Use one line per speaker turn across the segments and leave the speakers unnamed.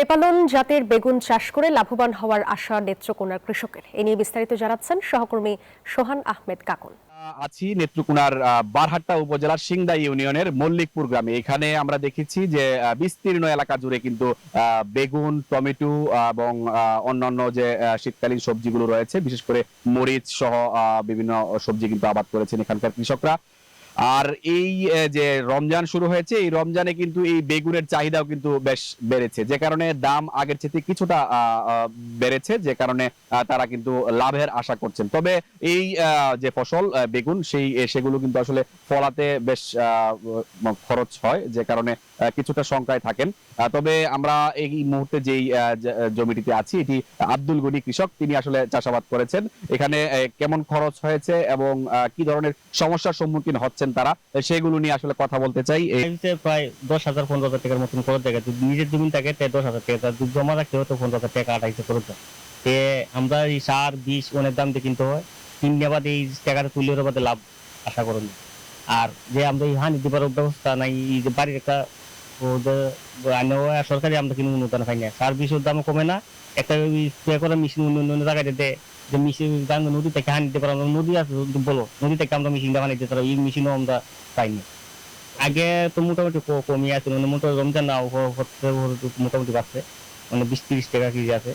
পেপালন জাতের বেগুন চাষ করে লাভবান হওয়ার আশা নেত্রকোনার কৃষকের। এ নিয়ে বিস্তারিত জানাচ্ছেন সহকর্মী সোহান আহমেদ কাকন।
আছি নেত্রকোনার বারহাট্টা উপজেলার সিংদা ইউনিয়নের মল্লিকপুর গ্রামে। এখানে আমরা দেখেছি যে বিস্তীর্ণ এলাকা জুড়ে কিন্তু বেগুন, টমেটো এবং অন্যান্য যে শীতকালীন সবজিগুলো রয়েছে, বিশেষ করে মরিচ সহ বিভিন্ন সবজি কিন্তু আবাদ করেছেন এখানকার কৃষকরা। আর এই যে রমজান শুরু হয়েছে, এই রমজানে কিন্তু এই বেগুনের চাহিদাও কিন্তু বেশ বেড়েছে, যে কারণে দাম আগের চেয়ে কিছুটা বেড়েছে, যে কারণে তারা কিন্তু লাভের আশা করছেন। তবে এই যে ফসল বেগুন সেগুলো কিন্তু আসলে ফলাতে বেশ খরচ হয়, যে কারণে কিছুটা শঙ্কায় থাকেন। তবে আমরা এই মুহূর্তে যেই জমিটিতে আছি, এটি আব্দুল গনি কৃষক, তিনি আসলে চাষাবাদ করেছেন। এখানে কেমন খরচ হয়েছে এবং কি ধরনের সমস্যার সম্মুখীন হচ্ছেন তারা, সেগুলো নিয়ে আসলে কথা বলতে চাই।
প্রায় 10,000-15,000 টাকার মতন খরচ দেখা যায়। নিজের জমি থাকে 10,000 টাকা, জমা রাখতে হতো 15,000 টাকা, 28 খরচ হয়। আমরা এই সার বীজ অনেক দাম দিয়ে কিনতে হয়, কিনে বাদে এই টাকাটা তুলে বাদে লাভ আশা করেন। আর যে আমরা এই হানি দিবার ব্যবস্থা নাই, এই যে বাড়ির একটা সরকারি আমরা কিন্তু অনুদান পাই না, সার বীজের দাম কমে না। একটা স্প্রে করা মেশিন অন্য জায়গায় দিতে, যে মেশিন নদী থেকে হানি দিতে পারো, নদী আছে বলো, নদী থেকে আমরা মেশিন হানি দিতে পারো, এই মেশিনও আমরা পাইনি। আগে তো মোটামুটি কমিয়ে আছে, মোটামুটি রমজান না মোটামুটি বাড়ছে, মানে 20-30 টাকা কেজি আছে।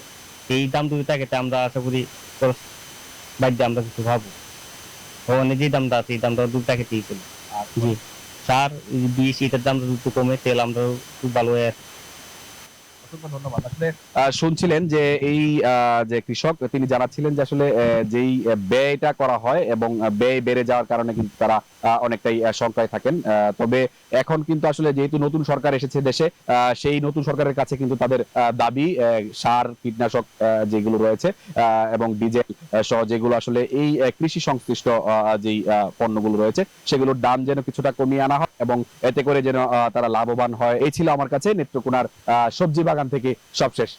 এই দাম যদি থাকে আমরা আশা করি বাড়িতে আমরা কিছু ভাবো, মানে যে দামটা আছে এই দামটা দুধ টাকা দিয়েছিল। জি, সার বীজ এটার দামটা একটু কমে, তেল আমরা খুব ভালো হয়ে আছে।
ধন্যবাদ। আসলে শুনছিলেন যে এই যে কৃষক, তিনি জানাচ্ছিলেন যে আসলে যেই ব্যয়টা করা হয় এবং ব্যয় বেড়ে যাওয়ার কারণে কিন্তু তারা অনেকটাই শঙ্কায় থাকেন। তবে এখন কিন্তু আসলে যেহেতু নতুন সরকার এসেছে দেশে, সেই নতুন সরকারের কাছে কিন্তু তাদের দাবি সার, কীটনাশক যেগুলো রয়েছে এবং ডিজেল সহ যেগুলো আসলে এই কৃষি সংশ্লিষ্ট যেই পণ্যগুলো রয়েছে, সেগুলোর দাম যেন কিছুটা কমিয়ে আনা হয় এবং এতে করে যেন তারা লাভবান হয়। এই ছিল আমার কাছে নেত্রকোনার সবজি বাগান থেকে সবশেষ